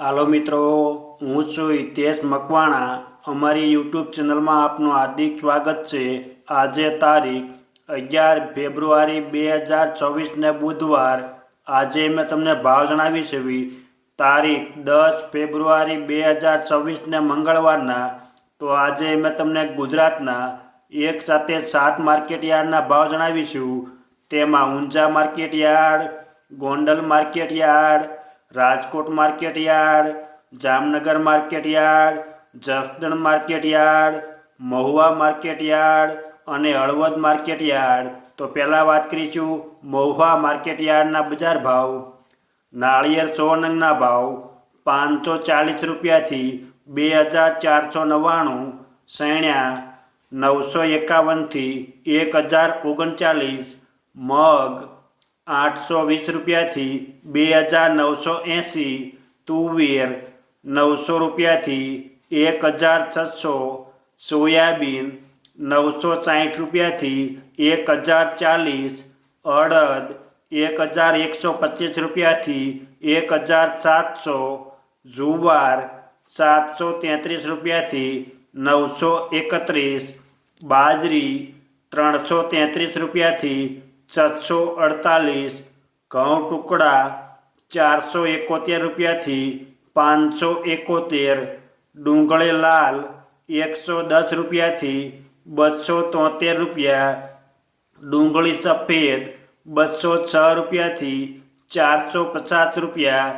હાલો મિત્રો, હું છું હિતેશ મકવાણા. અમારી યુટ્યુબ ચેનલમાં આપનું હાર્દિક સ્વાગત છે. આજે તારીખ 11 ફેબ્રુઆરી 2024 બુધવાર. આજે મેં તમને ભાવ જણાવી છે. તારીખ 10 ફેબ્રુઆરી 2024 મંગળવારના. તો આજે મેં તમને ગુજરાતના એક સાથે 7 માર્કેટયાર્ડના ભાવ જણાવીશું. તેમાં Unjha market yard, Gondal market yard, Rajkot market yard, Jamnagar market yard, Jasdan market yard, Mahuva market yard અને હળવદ માર્કેટયાર્ડ. તો પહેલાં વાત કરીશું મહુવા માર્કેટયાર્ડના બજાર ભાવ. નાળિયેર 100 નંગના ભાવ 540 રૂપિયાથી 2499. સૈણ્યા 951થી 1039. મગ 820 રૂપિયાથી 2980. તુવેર 900 રૂપિયાથી 1600. સોયાબીન 960 રૂપિયાથી 1040. અડદ 1125 રૂપિયાથી 1700. જુવાર 733 રૂપિયાથી 931. બાજરી 333 રૂપિયાથી 648. ઘઉં ટુકડા 471 રૂપિયાથી 571. ડુંગળી લાલ 110 રૂપિયાથી 273 રૂપિયા. ડુંગળી સફેદ 206 રૂપિયાથી 450 રૂપિયા.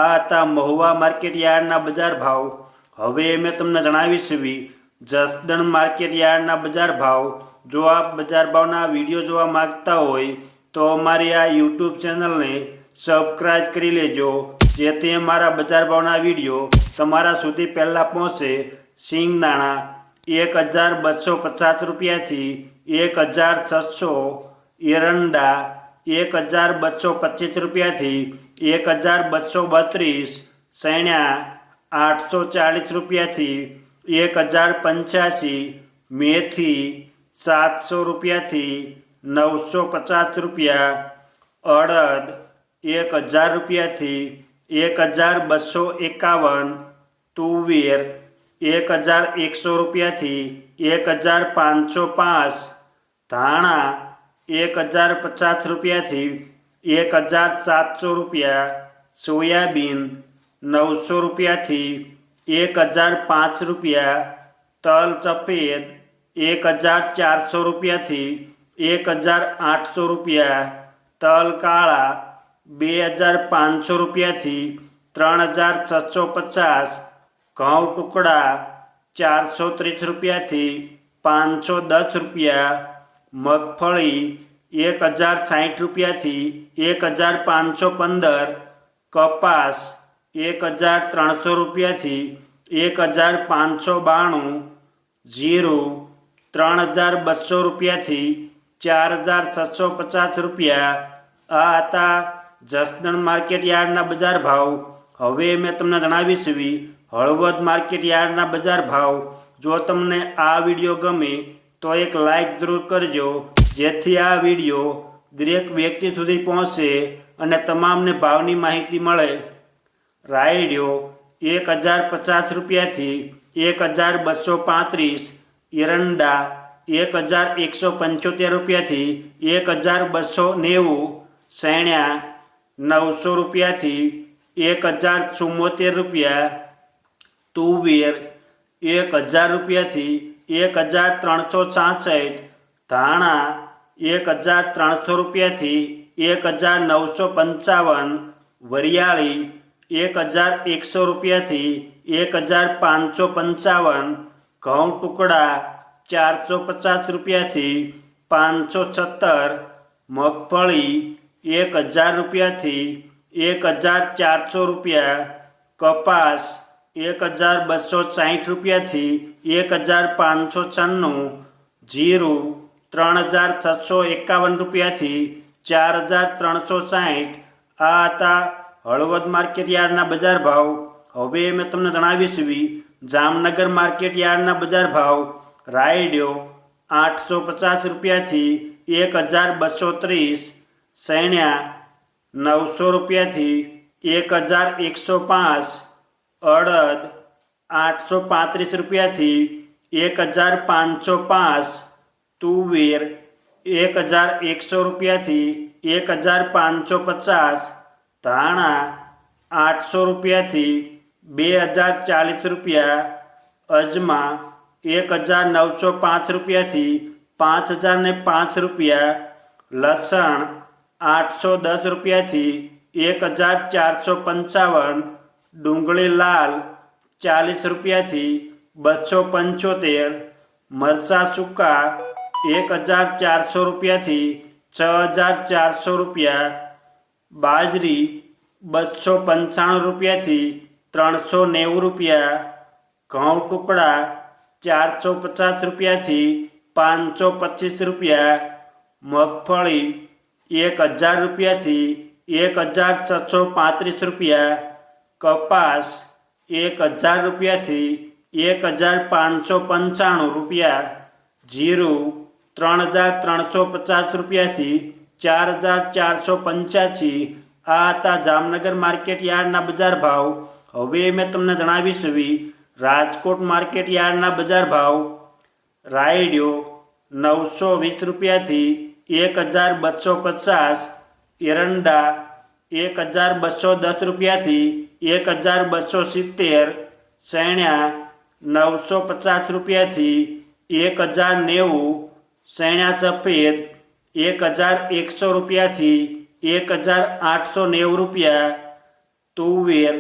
આ હતા મહુવા માર્કેટયાર્ડના બજાર ભાવ. હવે મેં તમને જણાવીશ જસદણ માર્કેટયાર્ડના બજાર ભાવ. જો આપ બજાર ભાવના વિડીયો જોવા માગતા હોય તો અમારી આ યુટ્યુબ ચેનલને સબસ્ક્રાઈબ કરી લેજો, જેથી અમારા બજાર ભાવના વિડીયો તમારા સુધી પહેલાં પહોંચે. સિંગદાણા 1250 રૂપિયાથી 1600. એરંડા 1225 રૂપિયાથી 1232. સૈણ્યા 840 રૂપિયાથી 1085. મેથી 700 રૂપિયાથી 950 રૂપિયા. અડદ 1000 રૂપિયાથી 1251. તુવેર 1100 રૂપિયાથી 1505. ધાણા 1050 રૂપિયાથી 1700 રૂપિયા. સોયાબીન 900 રૂપિયાથી 1005 રૂપિયા. તલ સફેદ 1400 રૂપિયાથી 1800 રૂપિયા. તલ કાળા 2500 રૂપિયાથી 3650. ઘઉં ટુકડા 430 રૂપિયાથી 510 રૂપિયા. મગફળી 1060 રૂપિયાથી 1515. કપાસ 1300 રૂપિયાથી 1592. જીરું 3200 રૂપિયાથી 4650 રૂપિયા. આ હતા જસદણ માર્કેટયાર્ડના બજાર ભાવ. હવે મેં તમને જણાવીશ હળવદ માર્કેટયાર્ડના બજાર ભાવ. જો તમને આ વિડીયો ગમે તો એક લાઈક જરૂર કરજો, જેથી આ વિડીયો દરેક વ્યક્તિ સુધી પહોંચે અને તમામને ભાવની માહિતી મળે. રાયડો 1050 રૂપિયાથી 1235. એરંડા 1175 રૂપિયાથી 1290. સૈણ્યા 900 રૂપિયાથી 1074 રૂપિયા. તુવેર 1000 રૂપિયાથી 1366. ધાણા 1300 રૂપિયાથી 1955. વરિયાળી 1100 રૂપિયાથી 1555. ઘઉં ટુકડા 450 રૂપિયાથી 570. મગફળી 1000 રૂપિયાથી 1400 રૂપિયા. કપાસ 1260 રૂપિયાથી 1596. જીરું 3651 રૂપિયાથી 4360. આ હતા હળવદ માર્કેટયાર્ડના બજાર ભાવ. હવે મેં તમને જણાવીશ જામનગર માર્કેટયાર્ડના બજાર ભાવ. રાયડો 850 રૂપિયાથી 1230. સૈણ્યા 900 રૂપિયાથી 1105. અડદ 835 રૂપિયાથી 1505, તુવેર 1100 રૂપિયાથી 1550, ધાણા 800 રૂપિયાથી 2040 રૂપિયા, અજમા 1905 રૂપિયાથી 5005 રૂપિયા, લસણ 810 રૂપિયાથી 1455, ડુંગળી લાલ 40 રૂપિયાથી 275, મરચાં સૂકા 1400 રૂપિયાથી 6400 રૂપિયા, બાજરી 295 રૂપિયાથી 390 રૂપિયા, ઘઉં ટુકડા 450 રૂપિયાથી 525 રૂપિયા, મગફળી 1000 રૂપિયાથી 1635 રૂપિયા, કપાસ 1000 રૂપિયાથી 1595 રૂપિયા, જીરું 3350 રૂપિયાથી 4485. આ હતા જામનગર માર્કેટ યાર્ડના બજાર ભાવ. હવે મેં તમને જણાવીશ રાજકોટ માર્કેટ યાર્ડના બજાર ભાવ. રાયડિયો 920 રૂપિયાથી 1250, એરંડા 1210 રૂપિયાથી 1270, સૈણ્યા 950 રૂપિયાથી 1090, સૈણ્યા સફેદ 1100 રૂપિયાથી 1890 રૂપિયા, તુવેર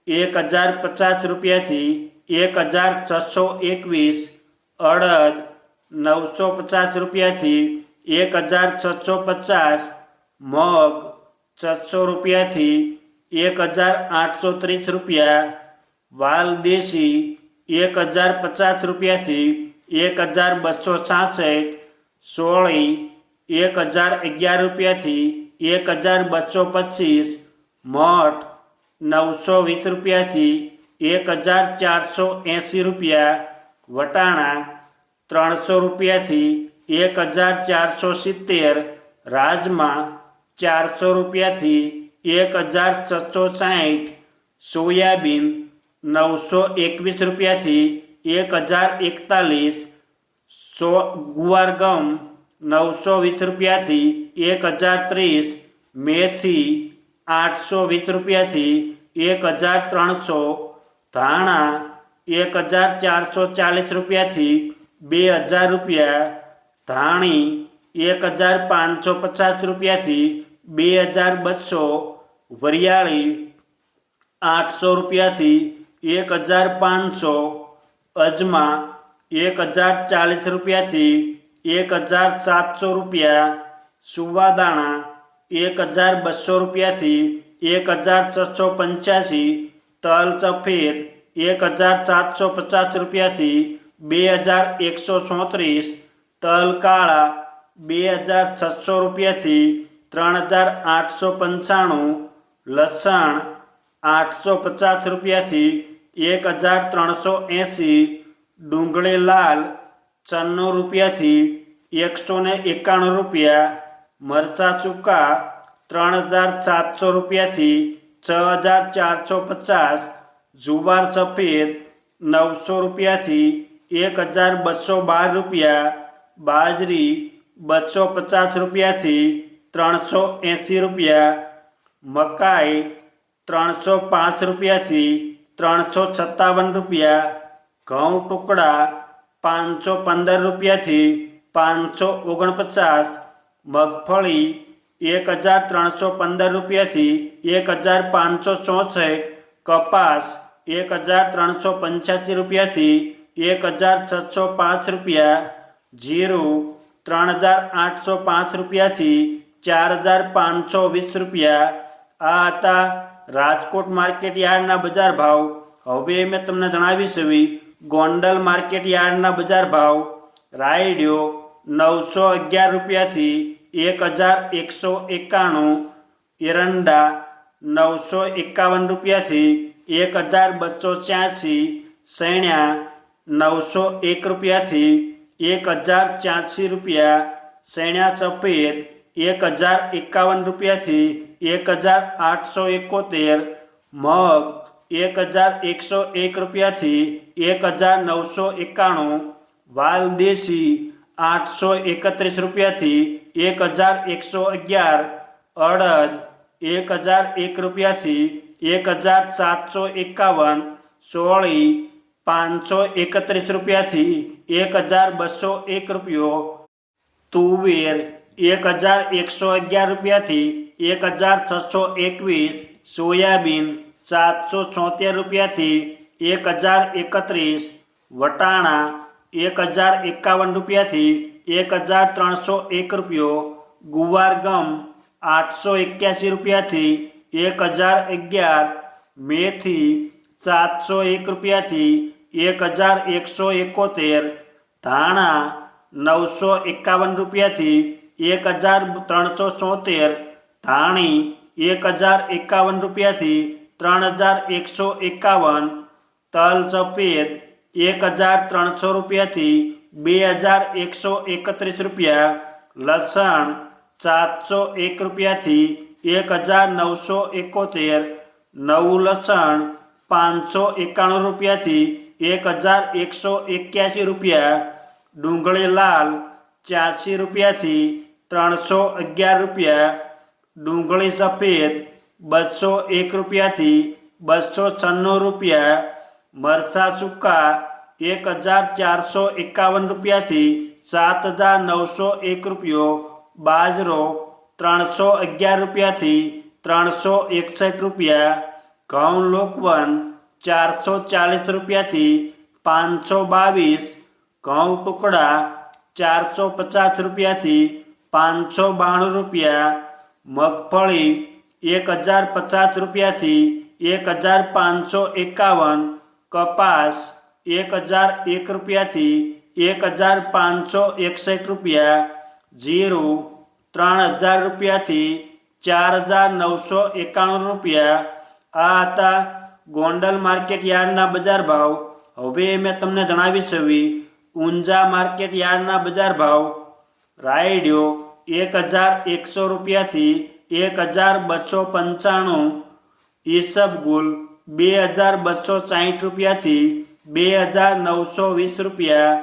1050 રૂપિયાથી 1621, અડદ 950 રૂપિયાથી 1650, મગ 600 રૂપિયાથી 1830 રૂપિયા, વાલદેશી 1050 રૂપિયાથી 1266, સોળી 1011 રૂપિયાથી 1225, મઠ 920 રૂપિયાથી 1480 રૂપિયા, વટાણા 300 રૂપિયાથી 1470, રાજમા 400 રૂપિયાથી 1660, સોયાબીન 921 રૂપિયાથી 1041, ગુવાર ગમ 920 રૂપિયાથી 1030, મેથી 820 રૂપિયાથી 1300, ધાણા 1440 રૂપિયાથી 2000 રૂપિયા, ધાણી 1550 રૂપિયાથી 2200, વરિયાળી 800 રૂપિયાથી 1500, અજમા 1040 રૂપિયાથી 1700 રૂપિયા, સુવાદાણા 1200 રૂપિયાથી 1685, તલ સફેદ 1750 રૂપિયાથી 2134, તલ કાળા 2600 રૂપિયાથી 3895, લસણ 850 રૂપિયાથી 1380, ડુંગળી લાલ 94 રૂપિયાથી 191 રૂપિયા, મરચાં સૂકા 3700 રૂપિયાથી 6450, જુવાર સફેદ 900 રૂપિયાથી 1212 રૂપિયા, બાજરી 250 રૂપિયાથી 380 રૂપિયા, મકાઈ 305 રૂપિયાથી 357 રૂપિયા, ઘઉં ટુકડા 515 રૂપિયાથી 549, મગફળી 1315 રૂપિયાથી 1564, કપાસ 1385 રૂપિયાથી 1605 રૂપિયા, જીરું 3805 રૂપિયાથી 4520 રૂપિયા. આ હતા રાજકોટ માર્કેટ યાર્ડના બજાર ભાવ. હવે મેં તમને જણાવીશ ગોંડલ માર્કેટ યાર્ડના બજાર ભાવ. રાયડિયો 911 રૂપિયાથી 1191, એરંડા 951 રૂપિયાથી 1286, સૈણ્યા 901 રૂપિયાથી 1086 રૂપિયા, સૈણ્યા સફેદ 1051 રૂપિયાથી 1871, મગ 1101 રૂપિયાથી 1991, વાલ દેશી 831 રૂપિયાથી 1111, અડદ 1001 રૂપિયાથી 1751, સોળી 531 રૂપિયાથી 1201 રૂપિયો, તુવેર 1111 રૂપિયાથી 1621, સોયાબીન 776 રૂપિયાથી 1031, વટાણા 1051 રૂપિયાથી 1301 રૂપિયો, ગુવાર ગમ 881 રૂપિયાથી 1011, મેથી 701 રૂપિયાથી 1171, ધાણા 951 રૂપિયાથી 1374, ધાણી 1051 રૂપિયાથી 3151, તલ સફેદ 1300 રૂપિયાથી 2131 રૂપિયા, લસણ 701 રૂપિયાથી 1971, નવું લસણ 591 રૂપિયાથી 1181 રૂપિયા, ડુંગળી લાલ 84 રૂપિયાથી 311 રૂપિયા, ડુંગળી સફેદ 201 રૂપિયાથી 296 રૂપિયા, મરચાં સૂકા 1451 રૂપિયાથી 7901 રૂપિયો, બાજરો 311 રૂપિયાથી 361 રૂપિયા, ઘઉં લોકવન 440 રૂપિયાથી 522, ઘઉં ટુકડા 450 રૂપિયાથી 592 રૂપિયા, મગફળી 1050 રૂપિયાથી 1551, કપાસ 1001 રૂપિયાથી 1561 રૂપિયા, જીરું 3000 રૂપિયાથી 4991 રૂપિયા. આ હતા ગોંડલ માર્કેટ યાર્ડના બજાર ભાવ. હવે મેં તમને જણાવી છે ઊંઝા માર્કેટ યાર્ડના બજાર ભાવ. રાયડિયો 1100 રૂપિયાથી 1295, ઈસબગુલ 2260 રૂપિયાથી 2920 રૂપિયા,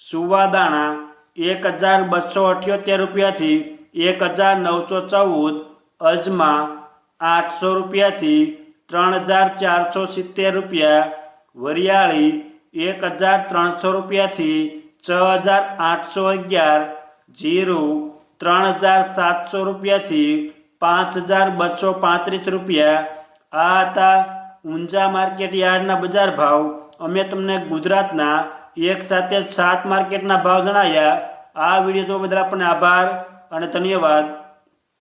સુવાદાણા 1278 રૂપિયાથી 1914, અજમા 800 રૂપિયાથી 3470 રૂપિયા, વરિયાળી 1300 રૂપિયાથી 6811, જીરું 3700 રૂપિયાથી 5235 રૂપિયા. આ હતા ઊંઝા માર્કેટ યાર્ડના બજાર ભાવ. અમે તમને ગુજરાતના એક સાથે 7 માર્કેટના ભાવ જણાવ્યા. આ વિડીયો જોવા બદલ આપણને આભાર અને ધન્યવાદ.